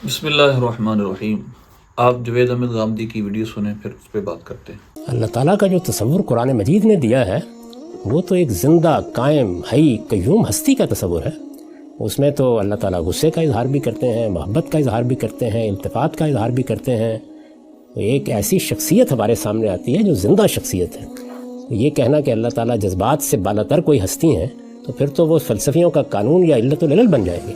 بسم اللہ الرحمن الرحیم۔ آپ جوید احمد غامدی کی ویڈیو سنیں، پھر اس پہ بات کرتے ہیں۔ اللہ تعالیٰ کا جو تصور قرآن مجید نے دیا ہے وہ تو ایک زندہ قائم حی قیوم ہستی کا تصور ہے۔ اس میں تو اللہ تعالیٰ غصے کا اظہار بھی کرتے ہیں، محبت کا اظہار بھی کرتے ہیں، التفات کا اظہار بھی کرتے ہیں۔ ایک ایسی شخصیت ہمارے سامنے آتی ہے جو زندہ شخصیت ہے۔ یہ کہنا کہ اللہ تعالیٰ جذبات سے بالاتر کوئی ہستی ہیں تو پھر تو وہ فلسفیوں کا قانون یا علت العلل بن جائے گی۔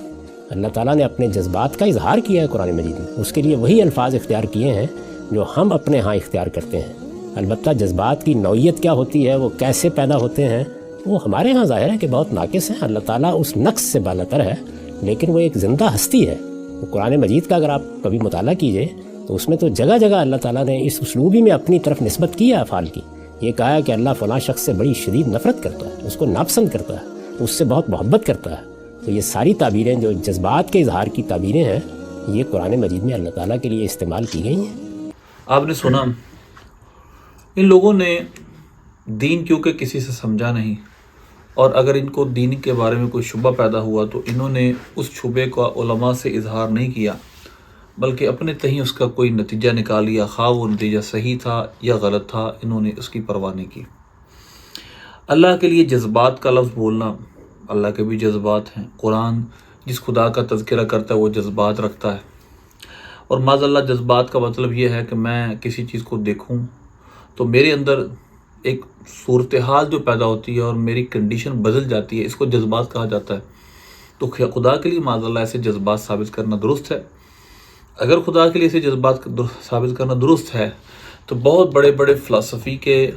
اللہ تعالیٰ نے اپنے جذبات کا اظہار کیا ہے قرآن مجید میں، اس کے لیے وہی الفاظ اختیار کیے ہیں جو ہم اپنے ہاں اختیار کرتے ہیں۔ البتہ جذبات کی نوعیت کیا ہوتی ہے، وہ کیسے پیدا ہوتے ہیں، وہ ہمارے ہاں ظاہر ہے کہ بہت ناقص ہیں۔ اللہ تعالیٰ اس نقص سے بالاتر ہے، لیکن وہ ایک زندہ ہستی ہے۔ قرآن مجید کا اگر آپ کبھی مطالعہ کیجئے تو اس میں تو جگہ جگہ اللہ تعالیٰ نے اس اسلوبی میں اپنی طرف نسبت کی ہے افعال کی۔ یہ کہا ہے کہ اللہ فلاں شخص سے بڑی شدید نفرت کرتا ہے، اس کو ناپسند کرتا ہے، اس سے بہت محبت کرتا ہے۔ تو یہ ساری تعبیریں جو جذبات کے اظہار کی تعبیریں ہیں، یہ قرآن مجید میں اللہ تعالیٰ کے لیے استعمال کی گئی ہیں۔ آپ نے سنا ان لوگوں نے دین کیونکہ کسی سے سمجھا نہیں، اور اگر ان کو دین کے بارے میں کوئی شبہ پیدا ہوا تو انہوں نے اس شبے کا علماء سے اظہار نہیں کیا، بلکہ اپنے تہیں اس کا کوئی نتیجہ نکال لیا، خواہ وہ نتیجہ صحیح تھا یا غلط تھا، انہوں نے اس کی پرواہ نہیں کی۔ اللہ کے لیے جذبات کا لفظ بولنا، اللہ کے بھی جذبات ہیں۔ قرآن جس خدا کا تذکرہ کرتا ہے وہ جذبات رکھتا ہے، اور معاذ اللہ جذبات کا مطلب یہ ہے کہ میں کسی چیز کو دیکھوں تو میرے اندر ایک صورتحال جو پیدا ہوتی ہے اور میری کنڈیشن بدل جاتی ہے، اس کو جذبات کہا جاتا ہے۔ تو خدا کے لیے معاذ اللہ ایسے جذبات ثابت کرنا درست ہے؟ اگر خدا کے لیے ایسے جذبات ثابت کرنا درست ہے تو بہت بڑے بڑے فلسفی کے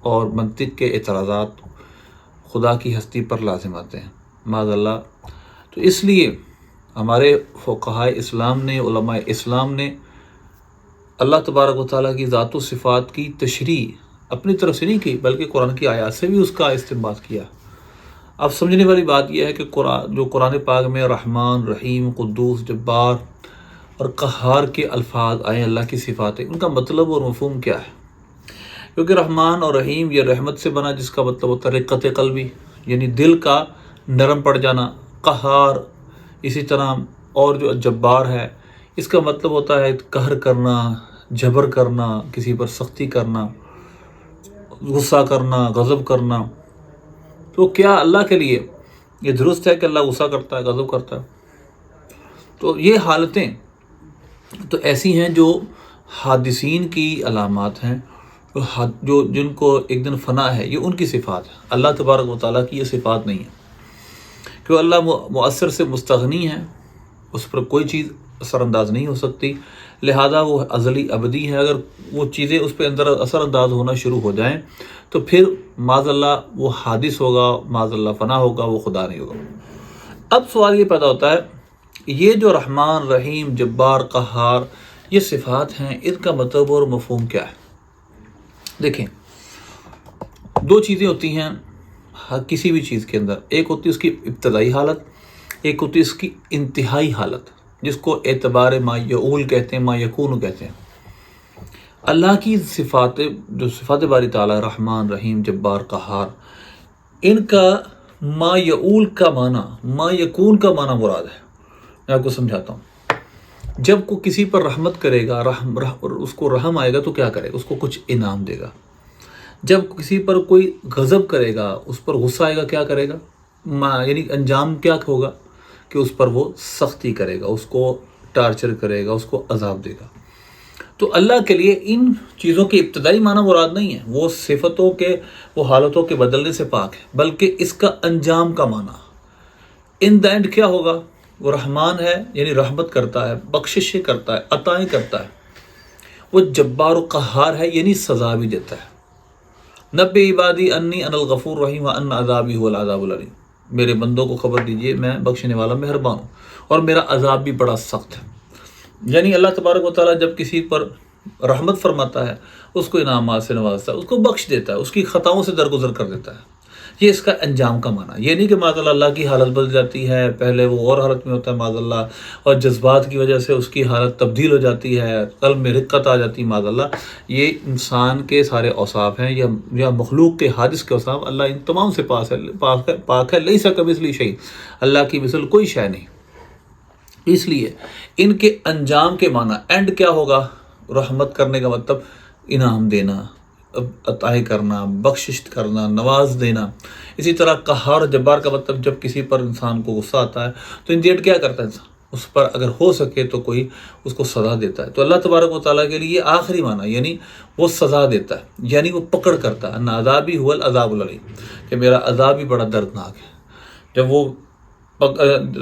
اور منطق کے اعتراضات خدا کی ہستی پر لازم آتے ہیں معاذ اللہ۔ تو اس لیے ہمارے فقہائے اسلام نے، علماء اسلام نے اللہ تبارک و تعالیٰ کی ذات و صفات کی تشریح اپنی طرف سے نہیں کی، بلکہ قرآن کی آیات سے بھی اس کا استنباط کیا۔ اب سمجھنے والی بات یہ ہے کہ جو قرآن پاک میں رحمان، رحیم، قدوس، جبار اور قہار کے الفاظ آئے اللہ کی صفات ہیں، ان کا مطلب اور مفہوم کیا ہے؟ کیونکہ رحمان اور رحیم یہ رحمت سے بنا، جس کا مطلب ہوتا ہے رقت قلبی، یعنی دل کا نرم پڑ جانا۔ قہار اسی طرح، اور جو جبار ہے اس کا مطلب ہوتا ہے قہر کرنا، جبر کرنا، کسی پر سختی کرنا، غصہ کرنا، غضب کرنا۔ تو کیا اللہ کے لیے یہ درست ہے کہ اللہ غصہ کرتا ہے، غضب کرتا ہے؟ تو یہ حالتیں تو ایسی ہیں جو حادثین کی علامات ہیں، جو جن کو ایک دن فنا ہے، یہ ان کی صفات ہے۔ اللہ تبارک و تعالیٰ کی یہ صفات نہیں ہے، کہ اللہ مؤثر سے مستغنی ہے، اس پر کوئی چیز اثر انداز نہیں ہو سکتی، لہذا وہ ازلی ابدی ہے۔ اگر وہ چیزیں اس پہ اندر اثر انداز ہونا شروع ہو جائیں تو پھر معاذ اللہ وہ حادث ہوگا، معاذ اللہ فنا ہوگا، وہ خدا نہیں ہوگا۔ اب سوال یہ پیدا ہوتا ہے، یہ جو رحمان، رحیم، جبار، قہار یہ صفات ہیں، ان کا مطلب اور مفہوم کیا ہے؟ دیکھیں، دو چیزیں ہوتی ہیں کسی بھی چیز کے اندر، ایک ہوتی ہے اس کی ابتدائی حالت، ایک ہوتی ہے اس کی انتہائی حالت، جس کو اعتبار ما یعول کہتے ہیں، ما یکون کہتے ہیں۔ اللہ کی صفات، جو صفات باری تعالیٰ رحمان، رحیم، جبار، قہار، ان کا ما یعول کا معنی، ما یکون کا معنی مراد ہے۔ میں آپ کو سمجھاتا ہوں۔ جب کو کسی پر رحمت کرے گا، اس کو رحم آئے گا تو کیا کرے گا؟ اس کو کچھ انعام دے گا۔ جب کسی پر کوئی غضب کرے گا، اس پر غصہ آئے گا، کیا کرے گا؟ یعنی انجام کیا ہوگا؟ کہ اس پر وہ سختی کرے گا، اس کو ٹارچر کرے گا، اس کو عذاب دے گا۔ تو اللہ کے لیے ان چیزوں کی ابتدائی معنی مراد نہیں ہے، وہ صفتوں کے، وہ حالتوں کے بدلنے سے پاک ہے، بلکہ اس کا انجام کا معنی ان دا اینڈ کیا ہوگا؟ وہ رحمان ہے، یعنی رحمت کرتا ہے، بخششیں کرتا ہے، عطائیں کرتا ہے۔ وہ جبار و قہار ہے، یعنی سزا بھی دیتا ہے۔ نبی عبادی انی انا الغفور الرحیم وان عذابی هو العذاب العلیم، میرے بندوں کو خبر دیجئے میں بخشنے والا مہربان ہوں اور میرا عذاب بھی بڑا سخت ہے۔ یعنی اللہ تبارک و تعالیٰ جب کسی پر رحمت فرماتا ہے، اس کو انعامات سے نوازتا ہے، اس کو بخش دیتا ہے، اس کی خطاؤں سے درگزر کر دیتا ہے۔ یہ اس کا انجام کا معنی۔ یہ نہیں کہ معاذ اللہ کی حالت بدل جاتی ہے، پہلے وہ اور حالت میں ہوتا ہے معاذ اللہ، اور جذبات کی وجہ سے اس کی حالت تبدیل ہو جاتی ہے، قلب میں رقت آ جاتی ہے معاذ اللہ۔ یہ انسان کے سارے اوصاف ہیں، یا مخلوق کے حادث کے اوصاف، اللہ ان تمام سے پاک ہے۔ لیس کمثلہ شیء، اللہ کی مثل کوئی شے نہیں۔ اس لیے ان کے انجام کے معنی اینڈ کیا ہوگا؟ رحمت کرنے کا مطلب انعام دینا، عطائے کرنا، بخشش کرنا، نواز دینا۔ اسی طرح قہار و جبار کا مطلب جب کسی پر انسان کو غصہ آتا ہے تو ان دی اینڈ کیا کرتا ہے انسان؟ اس پر اگر ہو سکے تو کوئی اس کو سزا دیتا ہے۔ تو اللہ تبارک و تعالیٰ کے لیے یہ آخری معنی، یعنی وہ سزا دیتا ہے، یعنی وہ پکڑ کرتا ہے۔ ان عذابی هو العذاب العلیم، کہ میرا عذاب بھی بڑا دردناک ہے۔ جب وہ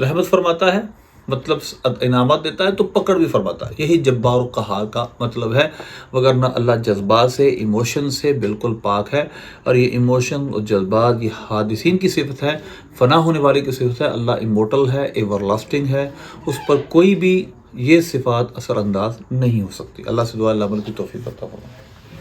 رحمت فرماتا ہے مطلب انعامات دیتا ہے تو پکڑ بھی فرماتا ہے۔ یہی جبار و قہار کا مطلب ہے، وگرنہ اللہ جذبات سے، ایموشن سے بالکل پاک ہے، اور یہ ایموشن اور جذبات یہ حادثین کی صفت ہے، فنا ہونے والے کی صفت ہے۔ اللہ امورٹل ہے، ایور لاسٹنگ ہے، اس پر کوئی بھی یہ صفات اثر انداز نہیں ہو سکتی۔ اللہ سے دعا اللہ عمل کی توفیق عطا فرمائے۔